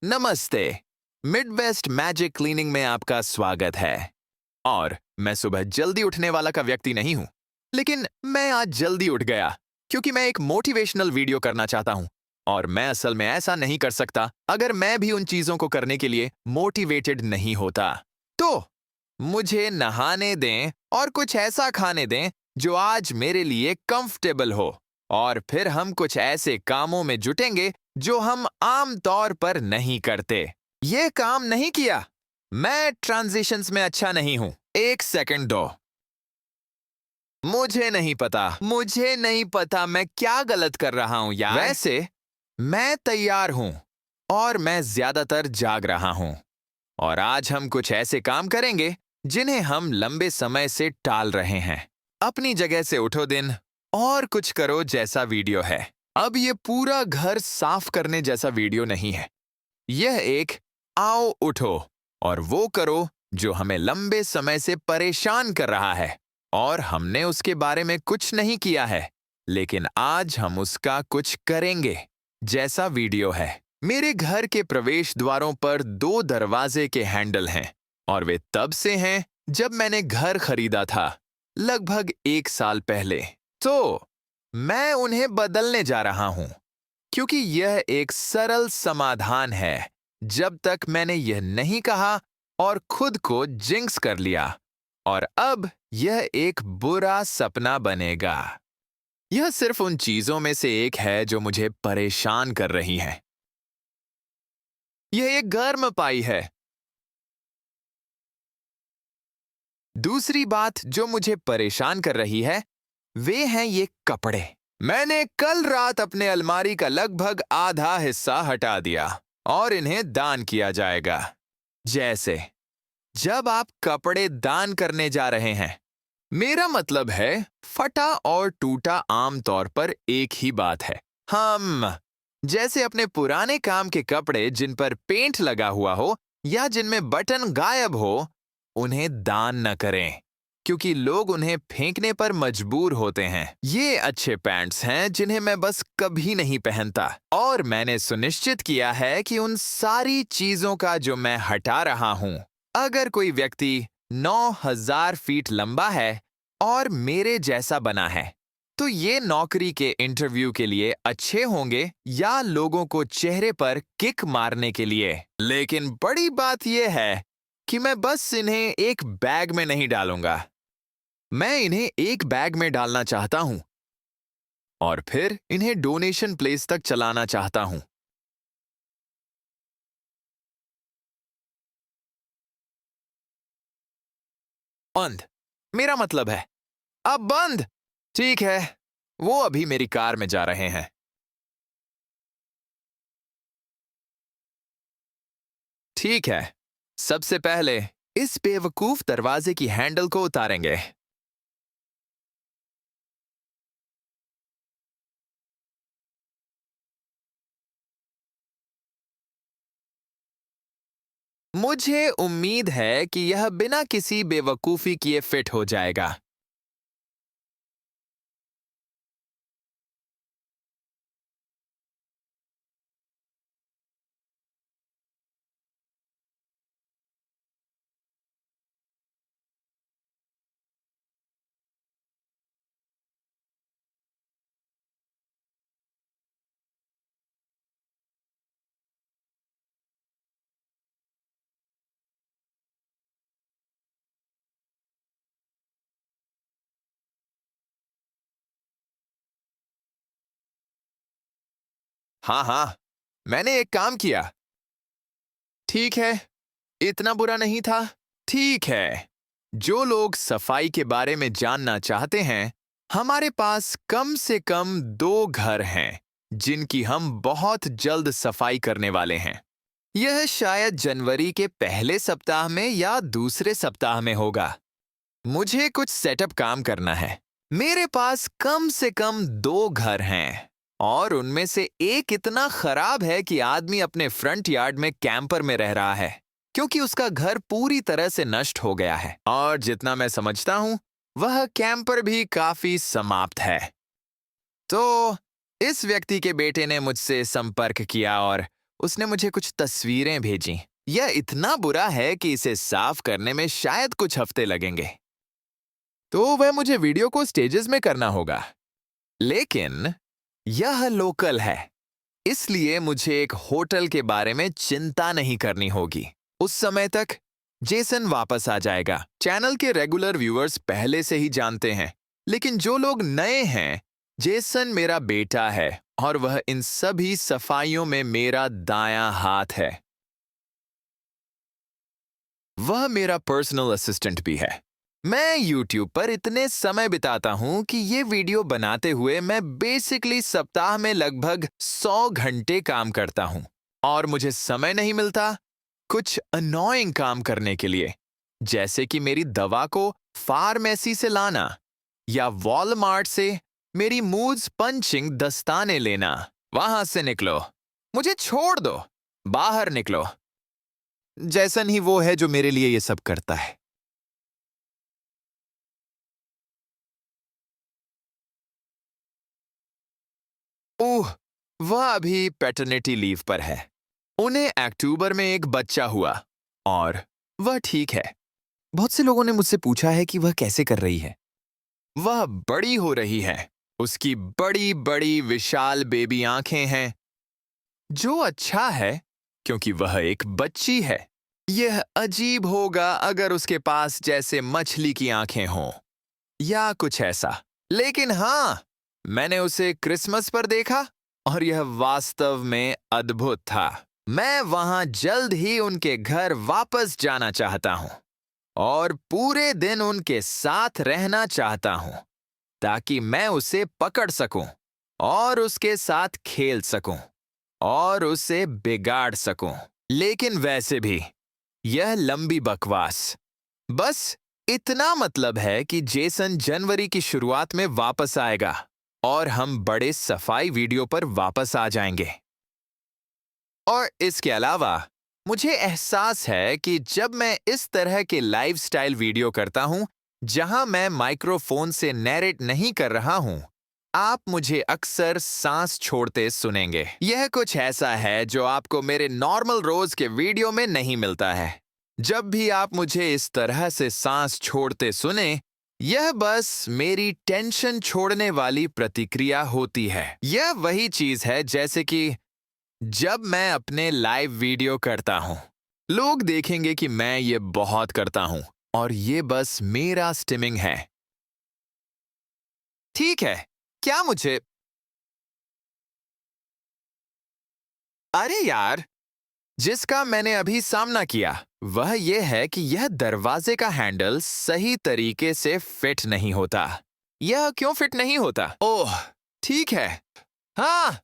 नमस्ते। Midwest magic cleaning में आपका स्वागत है। और मैं सुबह जल्दी उठने वाला का व्यक्ति नहीं हूं, लेकिन मैं आज जल्दी उठ गया क्योंकि मैं एक मोटिवेशनल वीडियो करना चाहता हूं। और मैं असल में ऐसा नहीं कर सकता अगर मैं भी उन चीजों को करने के लिए मोटिवेटेड नहीं होता। तो मुझे नहाने दें और कुछ ऐसा खाने दें जो आज मेरे लिए कंफर्टेबल हो, और फिर हम कुछ ऐसे कामों में जुटेंगे जो हम आम तौर पर नहीं करते। ये काम नहीं किया। मैं ट्रांजिशंस में अच्छा नहीं हूं। एक सेकंड दो। मुझे नहीं पता मैं क्या गलत कर रहा हूं यार। वैसे मैं तैयार हूं और मैं ज्यादातर जाग रहा हूं। और आज हम कुछ ऐसे काम करेंगे जिन्हें हम लंबे समय से टाल रहे हैं। अपनी जगह से उठो दिन और कुछ करो जैसा वीडियो है। अब ये पूरा घर साफ करने जैसा वीडियो नहीं है। यह एक आओ उठो और वो करो जो हमें लंबे समय से परेशान कर रहा है और हमने उसके बारे में कुछ नहीं किया है, लेकिन आज हम उसका कुछ करेंगे जैसा वीडियो है। मेरे घर के प्रवेश द्वारों पर 2 दरवाजे के हैंडल हैं और वे तब से हैं जब मैंने घर खरीदा था, लगभग 1 साल पहले। तो मैं उन्हें बदलने जा रहा हूं क्योंकि यह एक सरल समाधान है, जब तक मैंने यह नहीं कहा और खुद को जिंक्स कर लिया। और अब यह एक बुरा सपना बनेगा। यह सिर्फ उन चीजों में से एक है जो मुझे परेशान कर रही है। यह एक गर्म पाई है। दूसरी बात जो मुझे परेशान कर रही है वे हैं ये कपड़े। मैंने कल रात अपने अलमारी का लगभग आधा हिस्सा हटा दिया और इन्हें दान किया जाएगा। जैसे जब आप कपड़े दान करने जा रहे हैं, मेरा मतलब है फटा और टूटा आमतौर पर एक ही बात है। हम जैसे अपने पुराने काम के कपड़े जिन पर पेंट लगा हुआ हो या जिनमें बटन गायब हो, उन्हें दान न करें क्योंकि लोग उन्हें फेंकने पर मजबूर होते हैं। ये अच्छे पैंट्स हैं जिन्हें मैं बस कभी नहीं पहनता, और मैंने सुनिश्चित किया है कि उन सारी चीजों का जो मैं हटा रहा हूं, अगर कोई व्यक्ति 9,000 फीट लंबा है और मेरे जैसा बना है, तो ये नौकरी के इंटरव्यू के लिए अच्छे होंगे या लोगों को चेहरे पर किक मारने के लिए। लेकिन बड़ी बात यह है कि मैं बस इन्हें एक बैग में नहीं डालूंगा। मैं इन्हें एक बैग में डालना चाहता हूं और फिर इन्हें डोनेशन प्लेस तक चलाना चाहता हूं। बंद। मेरा मतलब है अब बंद। ठीक है, वो अभी मेरी कार में जा रहे हैं। ठीक है, सबसे पहले इस बेवकूफ दरवाजे की हैंडल को उतारेंगे। मुझे उम्मीद है कि यह बिना किसी बेवकूफी किए फिट हो जाएगा। हाँ हाँ, मैंने एक काम किया। ठीक है, इतना बुरा नहीं था। ठीक है, जो लोग सफाई के बारे में जानना चाहते हैं, हमारे पास कम से कम 2 घर हैं जिनकी हम बहुत जल्द सफाई करने वाले हैं। यह शायद जनवरी के पहले सप्ताह में या दूसरे सप्ताह में होगा। मुझे कुछ सेटअप काम करना है। मेरे पास कम से कम 2 घर हैं और उनमें से एक इतना खराब है कि आदमी अपने फ्रंट यार्ड में कैंपर में रह रहा है क्योंकि उसका घर पूरी तरह से नष्ट हो गया है, और जितना मैं समझता हूं वह कैंपर भी काफी समाप्त है। तो इस व्यक्ति के बेटे ने मुझसे संपर्क किया और उसने मुझे कुछ तस्वीरें भेजी। यह इतना बुरा है कि इसे साफ करने में शायद कुछ हफ्ते लगेंगे। तो वह मुझे वीडियो को स्टेजेस में करना होगा। लेकिन यह लोकल है, इसलिए मुझे एक होटल के बारे में चिंता नहीं करनी होगी। उस समय तक जेसन वापस आ जाएगा। चैनल के रेगुलर व्यूअर्स पहले से ही जानते हैं, लेकिन जो लोग नए हैं, जेसन मेरा बेटा है और वह इन सभी सफाइयों में मेरा दायां हाथ है। वह मेरा पर्सनल असिस्टेंट भी है। मैं YouTube पर इतने समय बिताता हूं कि ये वीडियो बनाते हुए मैं बेसिकली सप्ताह में लगभग 100 घंटे काम करता हूं और मुझे समय नहीं मिलता कुछ अनोइंग काम करने के लिए, जैसे कि मेरी दवा को फार्मेसी से लाना या वॉलमार्ट से मेरी मूड्स पंचिंग दस्ताने लेना। वहां से निकलो, मुझे छोड़ दो, बाहर निकलो। जैसन ही वो है जो मेरे लिए ये सब करता है। ओह, वह अभी पैटर्निटी लीव पर है। उन्हें अक्टूबर में एक बच्चा हुआ और वह ठीक है। बहुत से लोगों ने मुझसे पूछा है कि वह कैसे कर रही है। वह बड़ी हो रही है। उसकी बड़ी बड़ी विशाल बेबी आंखें हैं, जो अच्छा है क्योंकि वह एक बच्ची है। यह अजीब होगा अगर उसके पास जैसे मछली की आंखें हों या कुछ ऐसा, लेकिन हाँ, मैंने उसे क्रिसमस पर देखा और यह वास्तव में अद्भुत था। मैं वहां जल्द ही उनके घर वापस जाना चाहता हूं और पूरे दिन उनके साथ रहना चाहता हूं ताकि मैं उसे पकड़ सकूं और उसके साथ खेल सकूं और उसे बिगाड़ सकूं। लेकिन वैसे भी यह लंबी बकवास। बस इतना मतलब है कि जेसन जनवरी की शुरुआत में वापस आएगा और हम बड़े सफाई वीडियो पर वापस आ जाएंगे। और इसके अलावा मुझे एहसास है कि जब मैं इस तरह के लाइफस्टाइल वीडियो करता हूं जहां मैं माइक्रोफोन से नैरेट नहीं कर रहा हूं, आप मुझे अक्सर सांस छोड़ते सुनेंगे। यह कुछ ऐसा है जो आपको मेरे नॉर्मल रोज के वीडियो में नहीं मिलता है। जब भी आप मुझे इस तरह से सांस छोड़ते सुने, यह बस मेरी टेंशन छोड़ने वाली प्रतिक्रिया होती है। यह वही चीज है जैसे कि जब मैं अपने लाइव वीडियो करता हूं, लोग देखेंगे कि मैं ये बहुत करता हूं और ये बस मेरा स्टिमिंग है। ठीक है, क्या मुझे... अरे यार, जिसका मैंने अभी सामना किया वह यह है कि यह दरवाजे का हैंडल सही तरीके से फिट नहीं होता। यह क्यों फिट नहीं होता? ओह, ठीक है। हाँ,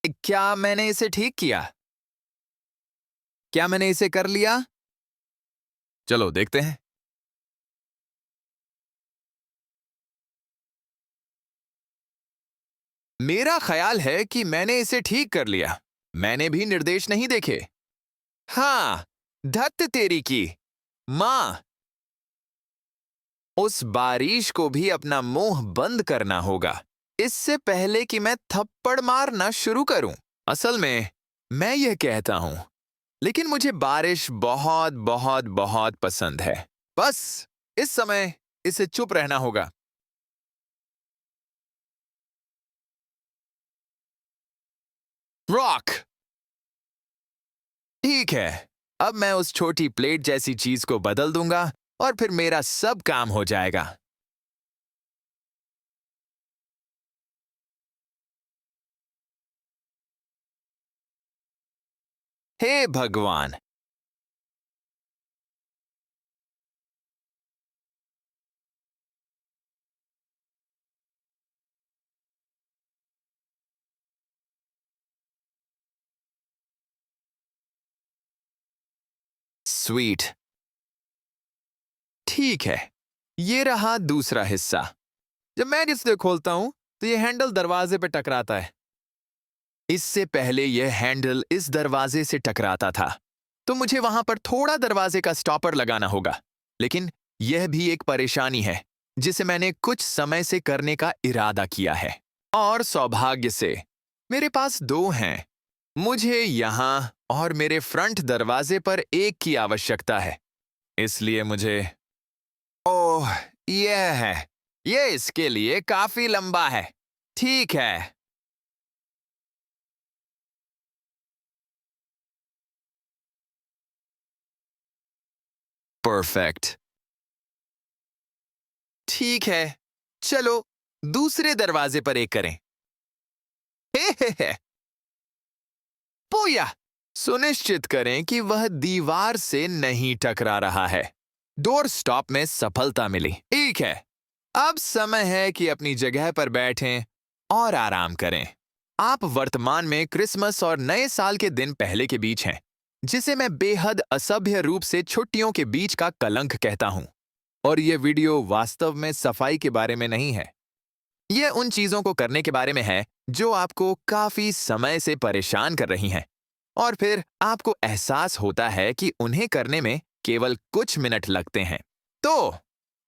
क्या मैंने इसे ठीक किया? क्या मैंने इसे कर लिया? चलो देखते हैं। मेरा ख्याल है कि मैंने इसे ठीक कर लिया। मैंने भी निर्देश नहीं देखे। हाँ, धत्त तेरी की मां, उस बारिश को भी अपना मुंह बंद करना होगा इससे पहले कि मैं थप्पड़ मारना शुरू करूं। असल में मैं यह कहता हूं, लेकिन मुझे बारिश बहुत बहुत बहुत पसंद है। बस इस समय इसे चुप रहना होगा। रॉक, ठीक है। अब मैं उस छोटी प्लेट जैसी चीज को बदल दूंगा और फिर मेरा सब काम हो जाएगा। हे भगवान! स्वीट। ठीक है, ये रहा दूसरा हिस्सा। जब मैं इसे खोलता हूं तो ये हैंडल दरवाजे पे टकराता है। इससे पहले यह हैंडल इस दरवाजे से टकराता था, तो मुझे वहां पर थोड़ा दरवाजे का स्टॉपर लगाना होगा। लेकिन यह भी एक परेशानी है जिसे मैंने कुछ समय से करने का इरादा किया है। और सौभाग्य से मेरे पास दो हैं। मुझे यहाँ और मेरे फ्रंट दरवाजे पर एक की आवश्यकता है, इसलिए मुझे... ओह, यह है। यह इसके लिए काफी लंबा है। ठीक है। परफेक्ट। ठीक है, चलो दूसरे दरवाजे पर एक करें। हे। पूया, सुनिश्चित करें कि वह दीवार से नहीं टकरा रहा है। डोर स्टॉप में सफलता मिली। ठीक है, अब समय है कि अपनी जगह पर बैठें और आराम करें। आप वर्तमान में क्रिसमस और नए साल के दिन पहले के बीच हैं, जिसे मैं बेहद असभ्य रूप से छुट्टियों के बीच का कलंक कहता हूं। और यह वीडियो वास्तव में सफाई के बारे में नहीं है। यह उन चीजों को करने के बारे में है जो आपको काफी समय से परेशान कर रही हैं, और फिर आपको एहसास होता है कि उन्हें करने में केवल कुछ मिनट लगते हैं। तो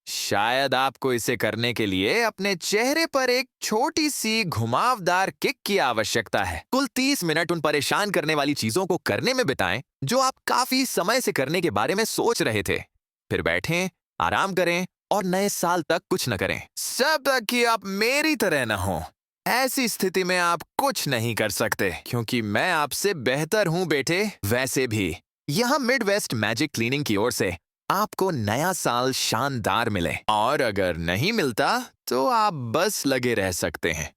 शायद आपको इसे करने के लिए अपने चेहरे पर एक छोटी सी घुमावदार किक की आवश्यकता है। कुल 30 मिनट उन परेशान करने वाली चीजों को करने में बिताएं जो आप काफी समय से करने के बारे में सोच रहे थे। फिर बैठें, आराम करें और नए साल तक कुछ न करें, जब तक कि आप मेरी तरह न हो। ऐसी स्थिति में आप कुछ नहीं कर सकते, क्योंकि मैं आपसे बेहतर हूं बेटे। वैसे भी यहाँ मिड वेस्ट मैजिक क्लीनिंग की ओर से आपको नया साल शानदार मिले, और अगर नहीं मिलता तो आप बस लगे रह सकते हैं।